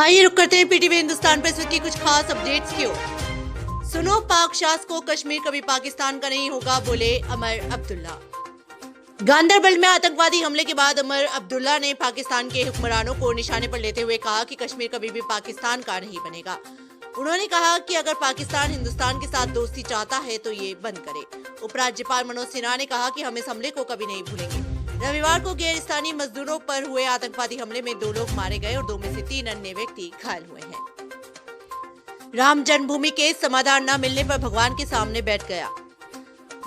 आइए रुक करते हैं पीटीवी हिंदुस्तान पर इस वक्त की कुछ खास अपडेट्स की ओर। सुनो पाक शासको, कश्मीर कभी पाकिस्तान का नहीं होगा, बोले अमर अब्दुल्ला। गांदरबल में आतंकवादी हमले के बाद अमर अब्दुल्ला ने पाकिस्तान के हुक्मरानों को निशाने पर लेते हुए कहा कि कश्मीर कभी भी पाकिस्तान का नहीं बनेगा। उन्होंने कहा कि अगर पाकिस्तान हिंदुस्तान के साथ दोस्ती चाहता है तो ये बंद करे। उपराज्यपाल मनोज सिन्हा ने कहा कि हम इस हमले को कभी नहीं भूलेंगे। रविवार को गैरस्थानी मजदूरों पर हुए आतंकवादी हमले में 2 लोग मारे गए और 2 में से 3 अन्य व्यक्ति घायल हुए हैं। राम जन्मभूमि केस समाधान न मिलने पर भगवान के सामने बैठ गया।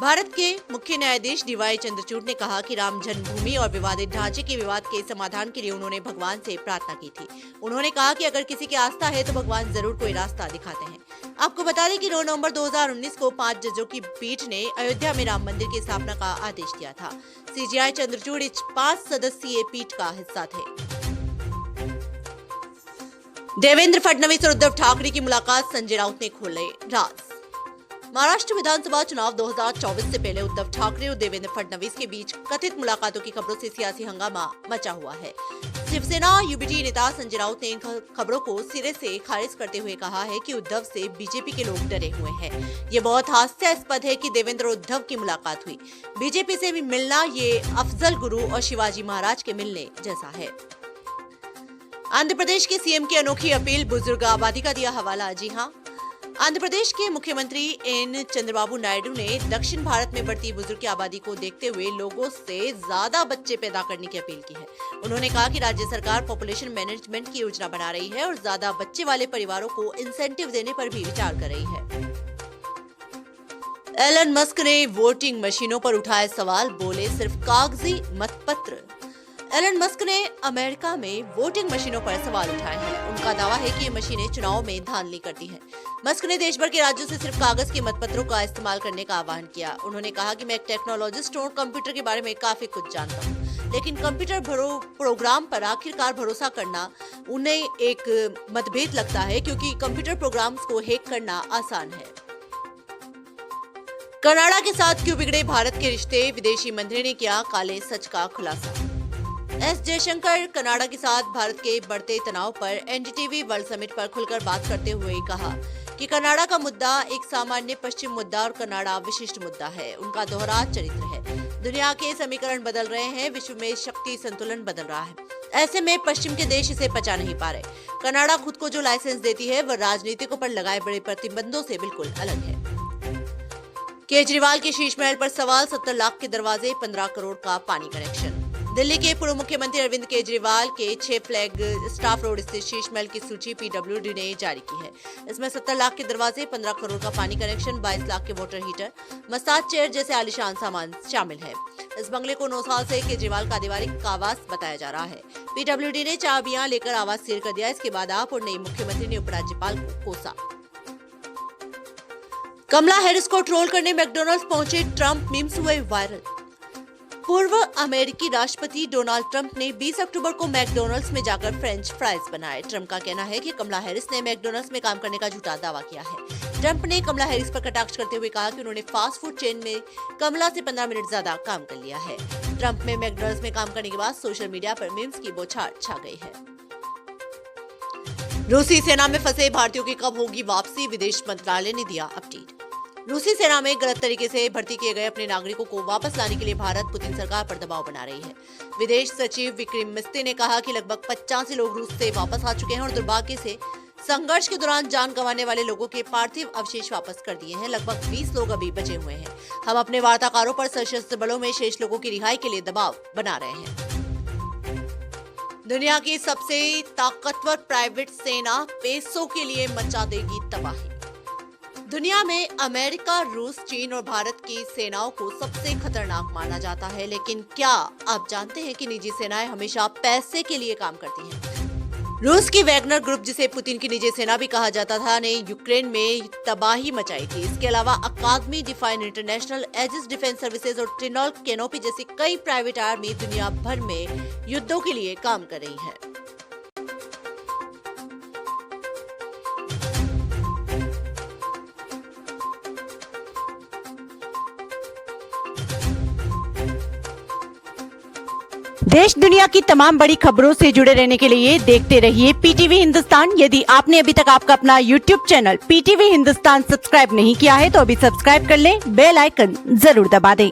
भारत के मुख्य न्यायाधीश डीवाई चंद्रचूड़ ने कहा कि राम जन्मभूमि और विवादित ढांचे के विवाद के समाधान के लिए उन्होंने भगवान से प्रार्थना की थी। उन्होंने कहा कि अगर किसी की आस्था है तो भगवान जरूर कोई रास्ता दिखाते हैं। आपको बता दें कि 9 नवंबर 2019 को 5 जजों की पीठ ने अयोध्या में राम मंदिर की स्थापना का आदेश दिया था। सीजेआई चंद्रचूड़ इस 5 सदस्यीय पीठ का हिस्सा थे। देवेंद्र फडणवीस और उद्धव ठाकरे की मुलाकात, संजय राउत ने खोले राज। महाराष्ट्र विधानसभा चुनाव 2024 से पहले उद्धव ठाकरे और देवेंद्र फडणवीस के बीच कथित मुलाकातों की खबरों से सियासी हंगामा मचा हुआ है। शिवसेना यूबीटी नेता संजय राउत ने इन खबरों को सिरे से खारिज करते हुए कहा है कि उद्धव से बीजेपी के लोग डरे हुए हैं। ये बहुत हास्यास्पद है कि देवेंद्र और उद्धव की मुलाकात हुई। बीजेपी से भी मिलना ये अफजल गुरु और शिवाजी महाराज के मिलने जैसा है। आंध्र प्रदेश के सीएम की अनोखी अपील, बुजुर्ग आबादी का दिया हवाला। जी हाँ, आंध्र प्रदेश के मुख्यमंत्री एन चंद्रबाबू नायडू ने दक्षिण भारत में बढ़ती बुजुर्ग की आबादी को देखते हुए लोगों से ज्यादा बच्चे पैदा करने की अपील की है। उन्होंने कहा कि राज्य सरकार पॉपुलेशन मैनेजमेंट की योजना बना रही है और ज्यादा बच्चे वाले परिवारों को इंसेंटिव देने पर भी विचार कर रही है। एलन मस्क ने वोटिंग मशीनों पर उठाए सवाल, बोले सिर्फ कागजी मतपत्र। एलन मस्क ने अमेरिका में वोटिंग मशीनों पर सवाल उठाए हैं। उनका दावा है कि ये मशीनें चुनाव में धांधली करती हैं। मस्क ने देश भर के राज्यों से सिर्फ कागज के मतपत्रों का इस्तेमाल करने का आह्वान किया। उन्होंने कहा कि मैं एक टेक्नोलॉजिस्ट हूं और कंप्यूटर के बारे में काफी कुछ जानता हूं, लेकिन कंप्यूटर प्रोग्राम पर आखिरकार भरोसा करना उन्हें एक मतभेद लगता है, क्योंकि कंप्यूटर प्रोग्राम्स को हैक करना आसान है। कनाडा के साथ क्यों बिगड़े भारत के रिश्ते, विदेशी मंत्री ने किया काले सच का खुलासा। एस जयशंकर कनाडा के साथ भारत के बढ़ते तनाव पर एनडीटीवी वर्ल्ड समिट पर खुलकर बात करते हुए कहा कि कनाडा का मुद्दा एक सामान्य पश्चिम मुद्दा और कनाडा विशिष्ट मुद्दा है। उनका दोहरा चरित्र है। दुनिया के समीकरण बदल रहे हैं, विश्व में शक्ति संतुलन बदल रहा है। ऐसे में पश्चिम के देश इसे पचा नहीं पा रहे। कनाडा खुद को जो लाइसेंस देती है वह राजनीतिकों पर लगाए बड़े प्रतिबंधों से बिल्कुल अलग है। केजरीवाल के शीश महल पर सवाल, 70 लाख के दरवाजे, 15 करोड़ का पानी कनेक्शन। दिल्ली के पूर्व मुख्यमंत्री अरविंद केजरीवाल के 6 फ्लैग स्टाफ रोड स्थित शीश महल की सूची पीडब्ल्यूडी ने जारी की है। इसमें 70 लाख के दरवाजे, 15 करोड़ का पानी कनेक्शन, 22 लाख के वाटर हीटर, मसाज चेयर जैसे आलीशान सामान शामिल है। इस बंगले को 9 साल से केजरीवाल का आधिकारिक आवास बताया जा रहा है। पीडब्ल्यूडी ने चाबियां लेकर आवास सील कर दिया। इसके बाद आप और नई मुख्यमंत्री ने उपराज्यपाल को कोसा। कमला हैरिस को ट्रोल करने मैकडॉनल्ड्स पहुंचे ट्रंप, मीम्स हुए वायरल। पूर्व अमेरिकी राष्ट्रपति डोनाल्ड ट्रंप ने 20 अक्टूबर को मैकडॉनल्ड्स में जाकर फ्रेंच फ्राइज बनाए। ट्रंप का कहना है कि कमला हैरिस ने मैकडॉनल्ड्स में काम करने का झूठा दावा किया है। ट्रंप ने कमला हैरिस पर कटाक्ष करते हुए कहा कि उन्होंने फास्ट फूड चेन में कमला से 15 मिनट ज्यादा काम कर लिया है। ट्रंप में मैकडॉनल्ड्स में काम करने के बाद सोशल मीडिया पर मीम्स की बौछार छा गई है। रूसी सेना में फंसे भारतीयों की कब होगी वापसी, विदेश मंत्रालय ने दिया अपडेट। रूसी सेना में गलत तरीके से भर्ती किए गए अपने नागरिकों को वापस लाने के लिए भारत पुतिन सरकार पर दबाव बना रही है। विदेश सचिव विक्रम मिस्त्री ने कहा कि लगभग 85 लोग रूस से वापस आ चुके हैं और दुर्भाग्य से संघर्ष के दौरान जान गंवाने वाले लोगों के पार्थिव अवशेष वापस कर दिए हैं। लगभग 20 लोग अभी बचे हुए हैं। हम अपने वार्ताकारों पर सशस्त्र बलों में शेष लोगों की रिहाई के लिए दबाव बना रहे हैं। दुनिया की सबसे ताकतवर प्राइवेट सेना पेसों के लिए मचा देगी तबाही। दुनिया में अमेरिका, रूस, चीन और भारत की सेनाओं को सबसे खतरनाक माना जाता है, लेकिन क्या आप जानते हैं कि निजी सेनाएं हमेशा पैसे के लिए काम करती हैं? रूस की वैगनर ग्रुप, जिसे पुतिन की निजी सेना भी कहा जाता था, ने यूक्रेन में तबाही मचाई थी। इसके अलावा Academi, Defion International, Aegis Defence Services और ट्रिनॉल कैनोपी जैसी कई प्राइवेट आर्मी दुनिया भर में युद्धों के लिए काम कर रही है। देश दुनिया की तमाम बड़ी खबरों से जुड़े रहने के लिए देखते रहिए पीटीवी हिंदुस्तान। यदि आपने अभी तक आपका अपना YouTube channel PTV Hindustan subscribe नहीं किया है तो अभी सब्सक्राइब कर लें, बेल आइकन जरूर दबा दें।